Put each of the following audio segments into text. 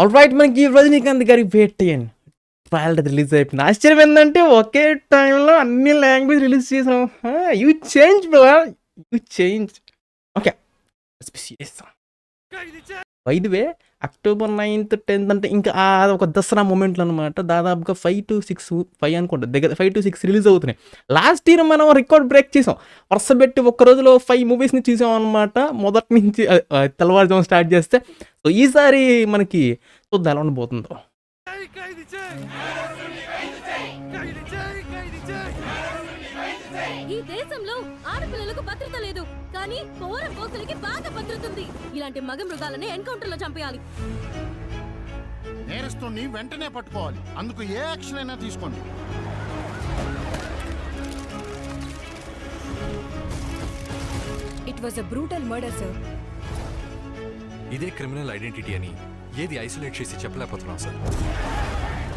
Alright, మనకి రజనీకాంత్ గారికి wait చేయండి. ట్రైలర్ రిలీజ్ అయిపోయింది. ఆశ్చర్యం ఏంటంటే ఒకే టైంలో అన్ని లాంగ్వేజ్ రిలీజ్ చేసాం. You change bro, you change. Okay, by the way October 9th 10th అంటే ఇంకా ఒక దసరా మూమెంట్లు అనమాట. దాదాపుగా 5 to 6 అనుకుంటా, దగ్గర 5 to 6 రిలీజ్ అవుతున్నాయి. లాస్ట్ ఇయర్ మనం రికార్డ్ బ్రేక్ చేసాం. వరుస పెట్టి ఒక్క రోజులో 5 మూవీస్ని చూసాం అనమాట. మొదటి నుంచి తెల్లవారుజాము స్టార్ట్ చేస్తే. సో ఈసారి మనకి చూద్దాం ఎలా ఉండబోతుందో. ఈ దేశంలో ఆడపిల్లలకు భద్రత లేదు, కానీ పౌర పోతులకి బాగా భద్రత ఉంది. ఇలాంటి మగ మృగాలని ఎన్కౌంటర్ లో చంపేయాలి. నేరస్తుని వెంటనే పట్టుకోవాలి. అందుకు ఏ యాక్షన్ అయినా తీసుకోండి. It was a brutal murder sir. ఇదే క్రిమినల్ ఐడెంటిటీ అని ఏది ఐసోలేట్ చేసి చెప్పలేకపోతున్నాం సార్.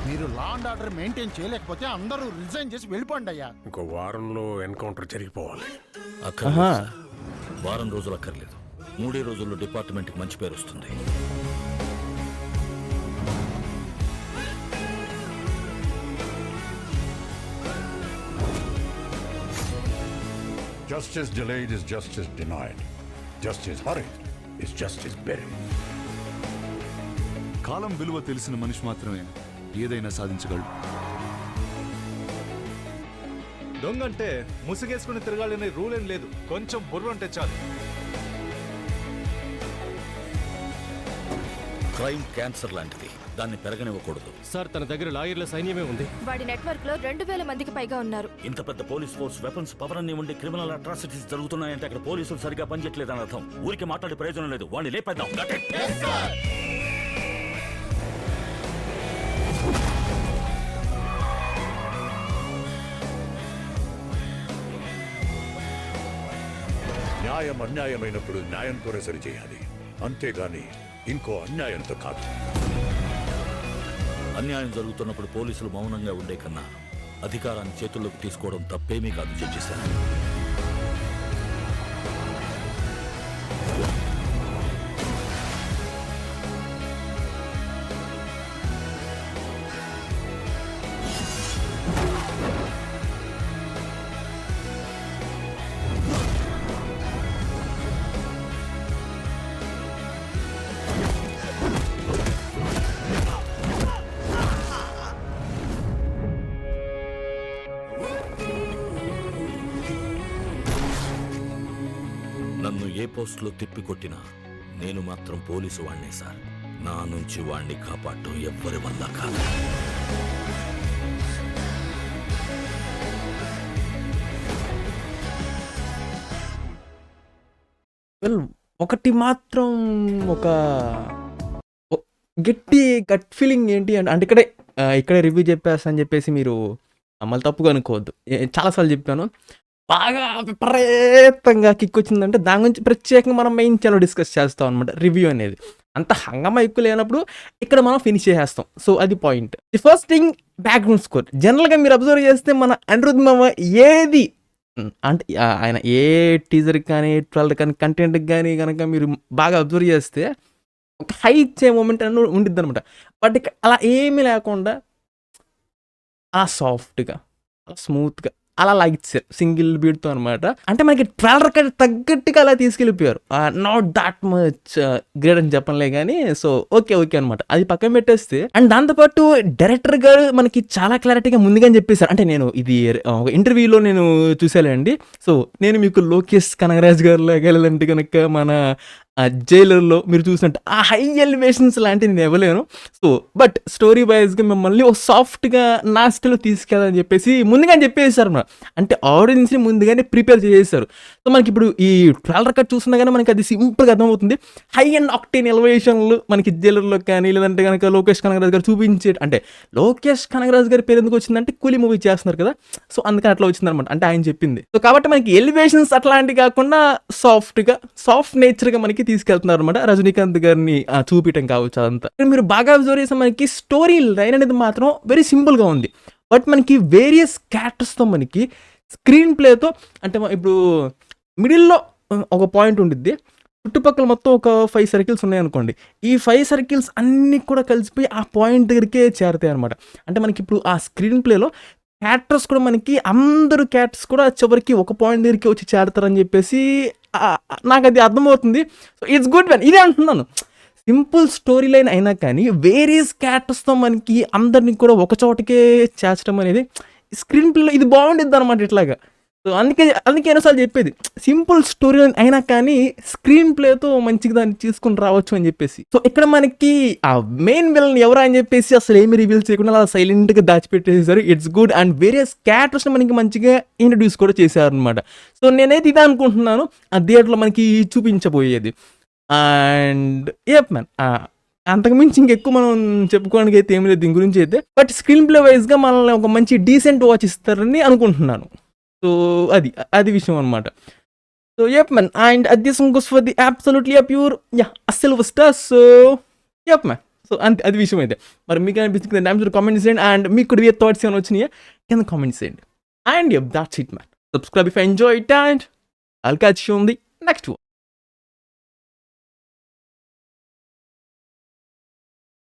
మీరు లా అండ్ ఆర్డర్ మెయింటైన్ చేయలేకపోతే అందరూ రిజైన్ చేసి వెళ్ళిపోండి అయ్యా. ఇంకో వారంలో ఎన్కౌంటర్ జరిగిపోవాలి. వారం రోజులు అక్కర్లేదు, 3 రోజుల్లో డిపార్ట్మెంట్కి మంచి పేరు వస్తుంది. Justice delayed is justice denied. Justice hurried is justice buried. కాలం విలువ తెలిసిన మనిషి మాత్రమే ఏదైనా సాధించగలడు. దొంగంటే ముసుగేసుకుని తిరగాలనే రూల్ ఏం లేదు. కొంచెం బుర్ర ఉంటే చాలు. క్రైమ్ క్యాన్సర్ లాంటిది, దాన్ని పెరగనివ్వకూడదు. సార్, తన దగ్గర లాయర్ల సైన్యమే ఉంది. వాడి నెట్వర్క్ లో 2000 మందికి పైగా ఉన్నారు. ఇంత పెద్ద పోలీస్ ఫోర్స్, వెపన్స్, పవర్ అన్ని ఉండి క్రిమినల్ అట్రాసిటీస్ జరుగుతున్నాయంటే అక్కడ పోలీసులు సరిగా పనిచేయట్లేదని అర్థం. ఊరికి మాట్లాడే ప్రయోజనం లేదు. వాడిని లేపేద్దాం. న్యాయం అన్యాయమైనప్పుడు న్యాయంతోనే సరిచేయాలి, అంతేగాని ఇంకో అన్యాయంతో కాదు. అన్యాయం జరుగుతున్నప్పుడు పోలీసులు మౌనంగా ఉండే కన్నా అధికారాన్ని చేతుల్లోకి తీసుకోవడం తప్పేమీ కాదు. జడ్జిసార్, నన్ను ఏ పోస్టులో తిప్పికొట్టినా నేను మాత్రం పోలీసు వాణ్ణే సార్. నా నుంచి వాణ్ణి కాపాడటం ఎవ్వరి వల్ల కాదు. ఒకటి మాత్రం ఒక గట్టి గట్ ఫీలింగ్ ఏంటి అంటే ఇక్కడే రివ్యూ చెప్పేస్తా అని చెప్పేసి మీరు మళ్ళీ తప్పుగా అనుకోవద్దు. చాలాసార్లు చెప్పాను, బాగా విపరీతంగా కిక్ వచ్చిందంటే దాని గురించి ప్రత్యేకంగా మనం మెయిన్ ఛానల్ డిస్కస్ చేస్తాం అనమాట. రివ్యూ అనేది అంత హంగమా ఎక్కువ లేనప్పుడు ఇక్కడ మనం ఫినిష్ చేసేస్తాం. సో అది point. The first thing, background score. జనరల్గా మీరు అబ్జర్వ్ చేస్తే మన అనిరుద్ మామ ఏది అంటే ఆయన ఏ టీజర్కి కానీ ట్రైలర్ కానీ కంటెంట్కి కానీ కనుక మీరు బాగా అబ్జర్వ్ చేస్తే ఒక హై ఇచ్చే మూమెంట్ అని ఉండిద్ది అనమాట. బట్ అలా ఏమీ లేకుండా అలా సాఫ్ట్గా, అలా స్మూత్గా అలా లాగిచ్చారు సింగిల్ బీట్తో అనమాట. అంటే మనకి ట్రైలర్ కంటే తగ్గట్టుగా అలా తీసుకెళ్ళిపోయారు. నాట్ దాట్ మచ్ గ్రేట్ అని చెప్పలే కానీ. సో ఓకే అనమాట, అది పక్కన పెట్టేస్తే. అండ్ దాంతోపాటు డైరెక్టర్ గారు మనకి చాలా క్లారిటీగా ముందుగానే చెప్పేశారు. అంటే నేను ఇది ఇంటర్వ్యూలో నేను చూసానండి. సో నేను మీకు లోకేష్ కనగరాజ్ గారు లాగాలంటే కనుక మన జైలర్లో మీరు చూసినట్టు ఆ హై ఎలివేషన్స్ లాంటివి నేను ఇవ్వలేను. సో బట్ స్టోరీ వైజ్గా మిమ్మల్ని ఒక సాఫ్ట్గా నా స్టైల్లో తీసుకెళ్ళాలని చెప్పేసి ముందుగానే చెప్పేసారు అన్నమాట. అంటే ఆడియన్స్ని ముందుగానే ప్రిపేర్ చేసేసారు. సో మనకి ఇప్పుడు ఈ ట్రైలర్ కట్ చూస్తున్నా కానీ మనకి అది సింపుల్గా అర్థమవుతుంది. హై అండ్ ఆక్టేన్ ఎలివేషన్లు మనకి జైలర్లో కానీ లేదంటే కనుక లోకేష్ కనగరాజ్ గారు చూపించే, అంటే లోకేష్ కనగరాజ్ గారి పేరు ఎందుకు వచ్చిందంటే కూలీ మూవీ చేస్తున్నారు కదా, సో అందుకని అట్లా వచ్చిందనమాట. అంటే ఆయన చెప్పింది. సో కాబట్టి మనకి ఎలివేషన్స్ అట్లాంటివి కాకుండా సాఫ్ట్ నేచర్గా మనకి తీసుకెళ్తున్నారు అనమాట. రజనీకాంత్ గారిని చూపించడం కావచ్చు అదంతా. మీరు బాగా అబ్జర్వ్ చేస్తే మనకి స్టోరీ లైన్ అనేది మాత్రం వెరీ సింపుల్గా ఉంది. బట్ మనకి వేరియస్ క్యారెక్టర్స్తో మనకి స్క్రీన్ ప్లేతో, అంటే ఇప్పుడు మిడిల్లో ఒక పాయింట్ ఉండిద్ది, చుట్టుపక్కల మొత్తం ఒక 5 సర్కిల్స్ ఉన్నాయనుకోండి. ఈ 5 సర్కిల్స్ అన్నీ కూడా కలిసిపోయి ఆ పాయింట్ దగ్గరికే చేరతాయి అనమాట. అంటే మనకి ఇప్పుడు ఆ స్క్రీన్ ప్లేలో క్యారెక్టర్స్ కూడా మనకి అందరూ క్యారెక్టర్స్ కూడా చివరికి ఒక పాయింట్ దగ్గరికి వచ్చి చేరతారని చెప్పేసి నాకు అది అర్థమవుతుంది. So it's good man. ఇదే అంటున్నాను, సింపుల్ స్టోరీ లైన్ అయినా కానీ వేరియస్ క్యారెక్టర్స్తో మనకి అందరినీ కూడా ఒక చోటకే చేర్చడం అనేది స్క్రీన్ ప్లేలో ఇది బాగుండిద్ది అనమాట ఇట్లాగా. సో అందుకే ఎన్నోసార్లు చెప్పేది, సింపుల్ స్టోరీ లైన్ అయినా కానీ స్క్రీన్ ప్లేతో మంచిగా దాన్ని తీసుకుని రావచ్చు అని చెప్పేసి. సో ఇక్కడ మనకి ఆ మెయిన్ విలన్ ఎవరా అని చెప్పేసి అసలు ఏమి రివీల్ చేయకుండా అలా సైలెంట్గా దాచిపెట్టేసారు. It's good. అండ్ వేరియస్ క్యారెక్టర్స్ని మనకి మంచిగా ఇంట్రడ్యూస్ కూడా చేశారు అనమాట. సో నేనైతే ఇదే అనుకుంటున్నాను ఆ థియేటర్లో మనకి చూపించబోయేది. అండ్ ఏప్ మ్యాన్, అంతకుమించి ఇంకెక్కువ మనం చెప్పుకోవడానికి అయితే ఏమి లేదు దీని గురించి అయితే. బట్ స్క్రీన్ ప్లే వైజ్గా మనల్ని ఒక మంచి డీసెంట్ వాచ్ ఇస్తారని అనుకుంటున్నాను. సో అది విషయం అనమాట. So app man, and this one goes for the absolutely pure silver star. So app man, so అంతే అది విషయం అయితే. మరి మీకు అనిపిస్తుంది కామెంట్స్ చేయండి. అండ్ మీకు కూడా థాట్స్ ఏమైనా వచ్చినాయా కింద కామెంట్స్ చేయండి. And that's it man. Subscribe if I enjoy it, and I'll catch you on the next one.